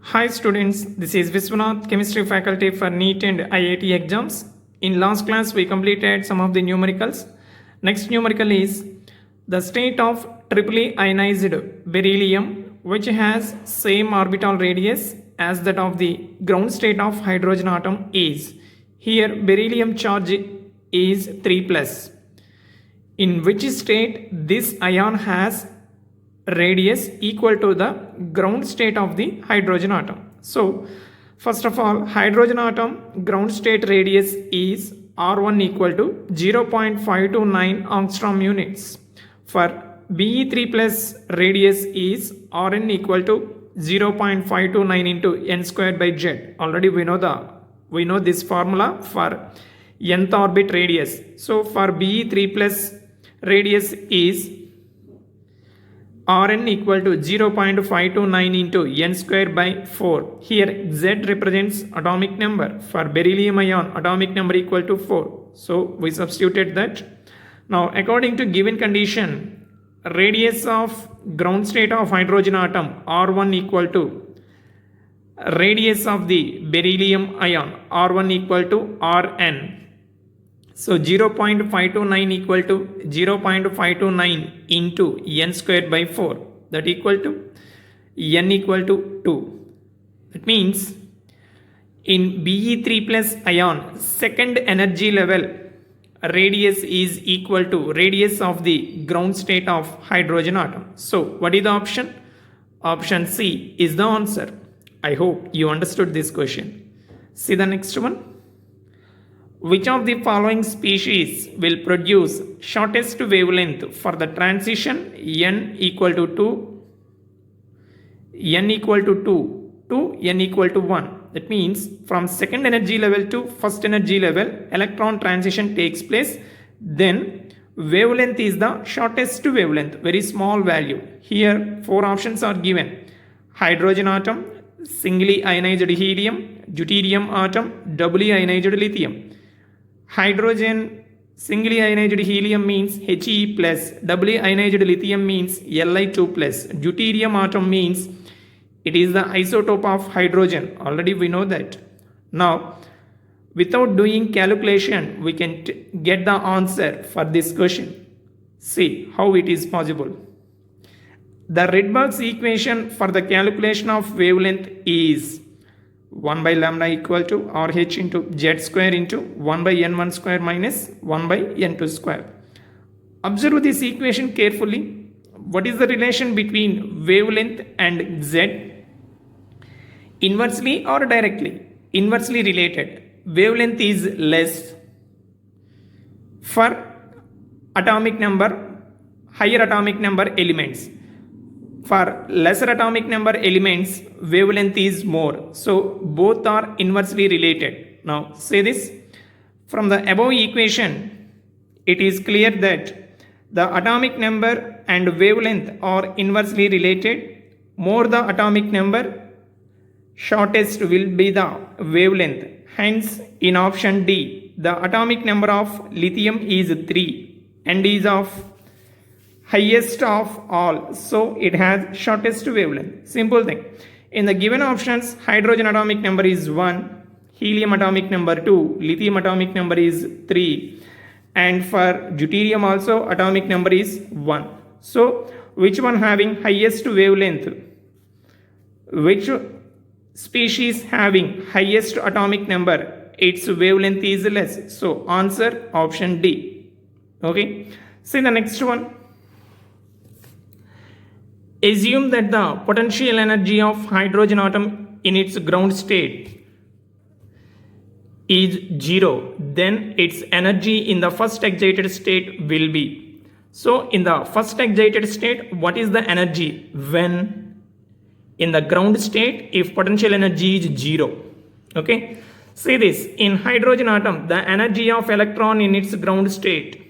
Hi students, this is Viswanath, chemistry faculty for NEET and IIT exams. In last class we completed some of the numericals. Next numerical is the state of triply ionized beryllium which has same orbital radius as that of the ground state of hydrogen atom is. Here beryllium charge is 3 plus. In which state this ion has radius equal to the ground state of the hydrogen atom. So first of all, hydrogen atom ground state radius is R1 equal to 0.529 angstrom units. For Be3 plus radius is Rn equal to 0.529 into n squared by z. Already we know this formula for nth orbit radius. So for Be3 plus radius is Rn equal to 0.529 into n square by 4. Here Z represents atomic number. For beryllium ion, atomic number equal to 4. So we substituted that. Now according to given condition, radius of ground state of hydrogen atom R1 equal to radius of the beryllium ion R1 equal to Rn. So 0.529 equal to 0.529 into n squared by 4, that equal to n equal to 2. That means in Be3 plus ion second energy level radius is equal to radius of the ground state of hydrogen atom. So what is the option? Option C is the answer. I hope you understood this question. See the next one. Which of the following species will produce shortest wavelength for the transition n equal to 2 to n equal to 1? That means from second energy level to first energy level, electron transition takes place. Then wavelength is the shortest wavelength, very small value. Here 4 options are given: hydrogen atom, singly ionized helium, deuterium atom, doubly ionized lithium. Hydrogen singly ionized helium means He plus, doubly ionized lithium means Li2 plus. Deuterium atom means it is the isotope of hydrogen. Already we know that. Now, without doing calculation, we can get the answer for this question. See how it is possible. The Rydberg's equation for the calculation of wavelength is 1 by lambda equal to RH into Z square into 1 by N1 square minus 1 by N2 square. Observe this equation carefully. What is the relation between wavelength and Z? Inversely or directly? Inversely related. Wavelength is less for atomic number, higher atomic number elements. For lesser atomic number elements, wavelength is more. So both are inversely related. Now say this. From the above equation, it is clear that the atomic number and wavelength are inversely related. More the atomic number, shortest will be the wavelength. Hence in option D, the atomic number of lithium is 3 and is of highest of all, so it has shortest wavelength. Simple thing. In the given options, hydrogen atomic number is 1, helium atomic number 2, lithium atomic number is 3, and for deuterium also atomic number is 1. So which one having highest wavelength? Which species having highest atomic number? Its wavelength is less. So answer option D. Okay. See the next one. Assume that the potential energy of hydrogen atom in its ground state is 0. Then its energy in the first excited state will be. So in the first excited state, what is the energy when in the ground state if potential energy is 0? Okay. See this. In hydrogen atom, the energy of electron in its ground state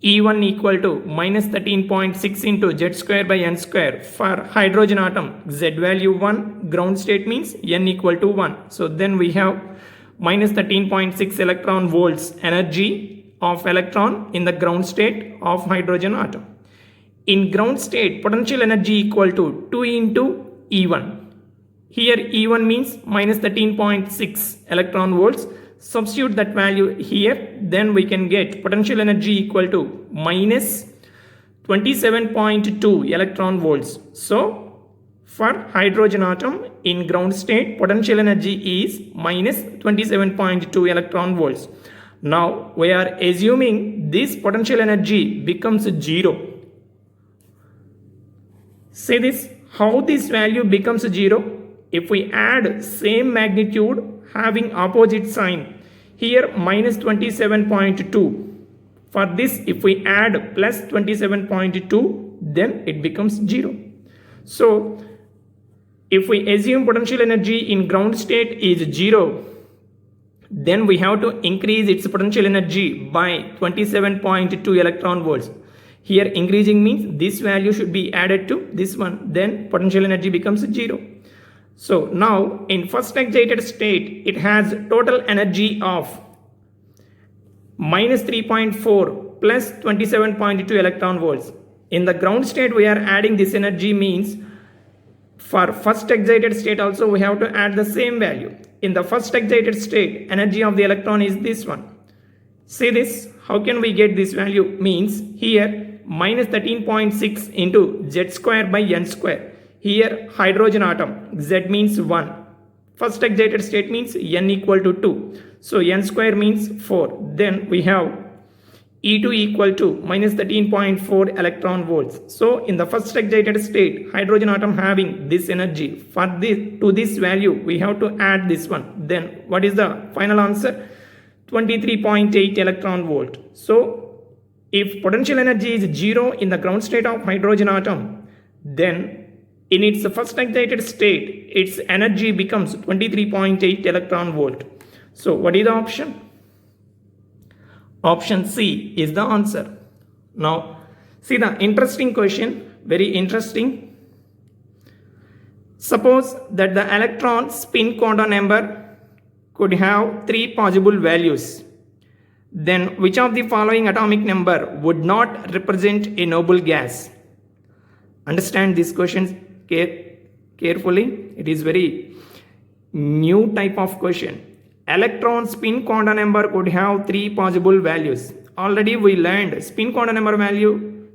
E1 equal to minus 13.6 into Z square by N square. For hydrogen atom, Z value 1, ground state means N equal to 1. So then we have minus 13.6 electron volts energy of electron in the ground state of hydrogen atom. In ground state, potential energy equal to 2 into E1. Here E1 means minus 13.6 electron volts. Substitute that value here, then we can get potential energy equal to minus 27.2 electron volts. So for hydrogen atom in ground state, potential energy is minus 27.2 electron volts. Now we are assuming this potential energy becomes 0. See this, how this value becomes 0? If we add same magnitude having opposite sign, here minus 27.2. For this, if we add plus 27.2, then it becomes 0. So if we assume potential energy in ground state is 0, then we have to increase its potential energy by 27.2 electron volts. Here increasing means this value should be added to this one, then potential energy becomes 0. So now in first excited state, it has total energy of minus 3.4 plus 27.2 electron volts. In the ground state, we are adding this energy means for first excited state also we have to add the same value. In the first excited state, energy of the electron is this one. See this, how can we get this value? Means here minus 13.6 into z square by n square. Here hydrogen atom, Z means 1. First excited state means N equal to 2. So N square means 4. Then we have E2 equal to minus 13.4 electron volts. So in the first excited state, hydrogen atom having this energy. For this, to this value, we have to add this one. Then what is the final answer? 23.8 electron volt. So if potential energy is 0 in the ground state of hydrogen atom, then in its first excited state, its energy becomes 23.8 electron volt. So what is the option? Option C is the answer. Now see the interesting question, very interesting. Suppose that the electron spin quantum number could have 3 possible values. Then which of the following atomic number would not represent a noble gas? Understand this question carefully. It is very new type of question. Electron spin quantum number could have 3 possible values. Already we learned spin quantum number value.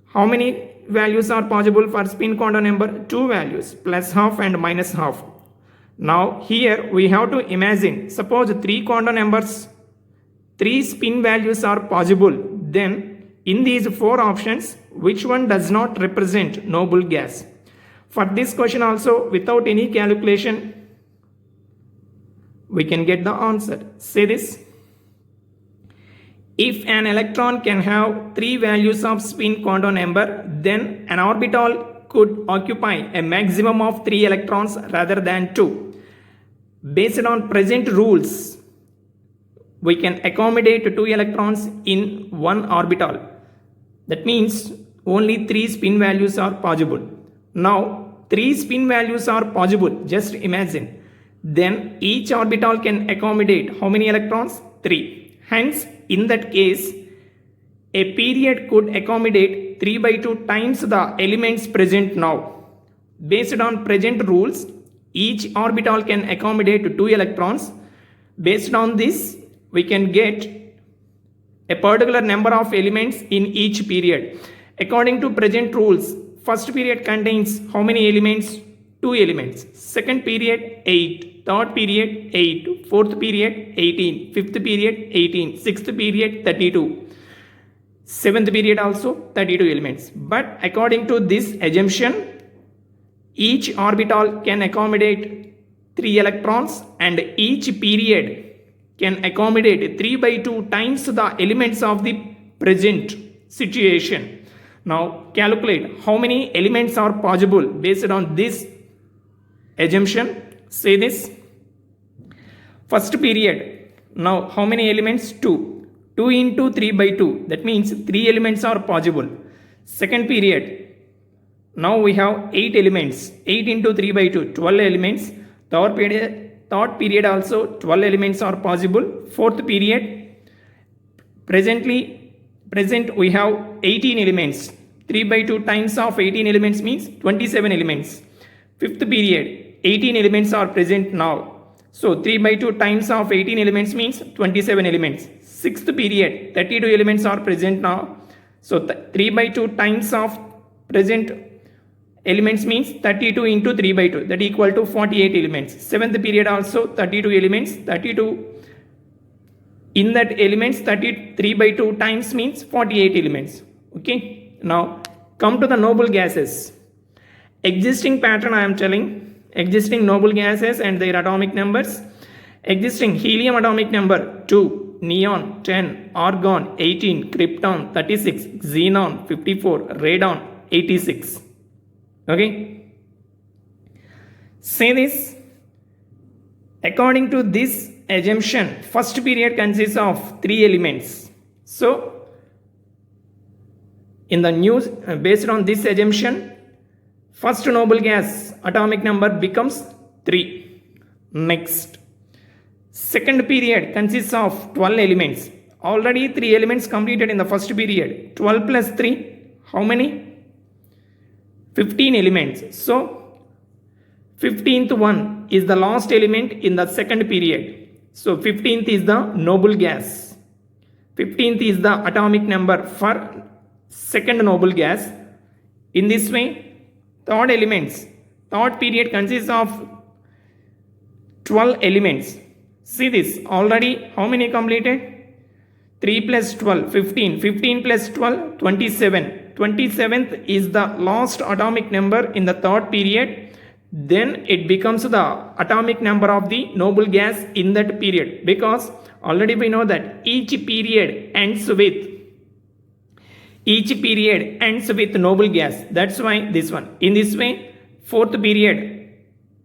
How many values are possible for spin quantum number? 2 values, plus half and minus half. Now here we have to imagine, suppose 3 quantum numbers, 3 spin values are possible. Then in these 4 options, which one does not represent noble gas? For this question also, without any calculation, we can get the answer. Say this. If an electron can have 3 values of spin quantum number, then an orbital could occupy a maximum of 3 electrons rather than 2. Based on present rules, we can accommodate 2 electrons in one orbital. That means only 3 spin values are possible. Now 3 spin values are possible, just imagine. Then each orbital can accommodate how many electrons? 3. Hence in that case, a period could accommodate 3 by 2 times the elements present now. Based on present rules, each orbital can accommodate 2 electrons. Based on this, we can get a particular number of elements in each period. According to present rules, first period contains how many elements? 2 elements. Second period 8, third period 8, fourth period 18, fifth period 18, sixth period 32, seventh period also 32 elements. But according to this assumption, each orbital can accommodate 3 electrons and each period can accommodate 3 by 2 times the elements of the present situation. Now calculate how many elements are possible based on this assumption. Say this. First period. Now how many elements? 2. 2 into 3 by 2. That means 3 elements are possible. Second period. Now we have 8 elements. 8 into 3 by 2. 12 elements. Third period also 12 elements are possible. Fourth period. Present we have 18 elements. 3 by 2 times of 18 elements means 27 elements. Fifth period. 18 elements are present now. So 3 by 2 times of 18 elements means 27 elements. Sixth period, 32 elements are present now. So 3 by 2 times of present elements means 32 into 3 by 2, that equal to 48 elements. Seventh period also 32 elements. 32 in that elements, 33 by 2 times means 48 elements. Okay. Now come to the noble gases. Existing pattern I am telling. Existing noble gases and their atomic numbers. Existing helium atomic number 2, neon 10, argon 18, krypton 36, xenon 54, radon 86. Okay. Say this. According to this assumption, first period consists of 3 elements. So in the news, based on this assumption, first noble gas atomic number becomes 3. Next, second period consists of 12 elements. Already 3 elements completed in the first period. 12 plus 3, how many? 15 elements. So 15th one is the last element in the second period. So 15th is the noble gas. 15th is the atomic number for second noble gas. In this way, third period consists of 12 elements. See this, already how many completed? 3 plus 12, 15. 15 plus 12, 27. 27th is the last atomic number in the third period. Then it becomes the atomic number of the noble gas in that period, because already we know that each period ends with noble gas. That's why this one. In this way, fourth period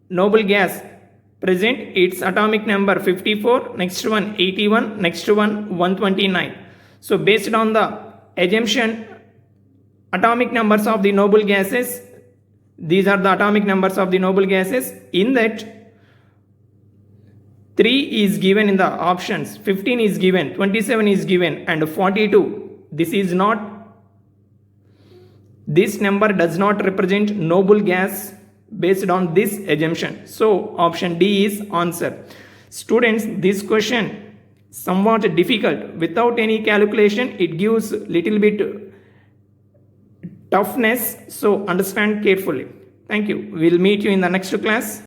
noble gas present, its atomic number 54, next one 81, next one 129. So based on the assumption, atomic numbers of the noble gases, these are the atomic numbers of the noble gases. In that, 3 is given in the options, 15 is given, 27 is given, and 42. This number does not represent noble gas based on this assumption. So option D is answer. Students, this question somewhat difficult. Without any calculation, it gives little bit toughness, so understand carefully. Thank you. We'll meet you in the next class.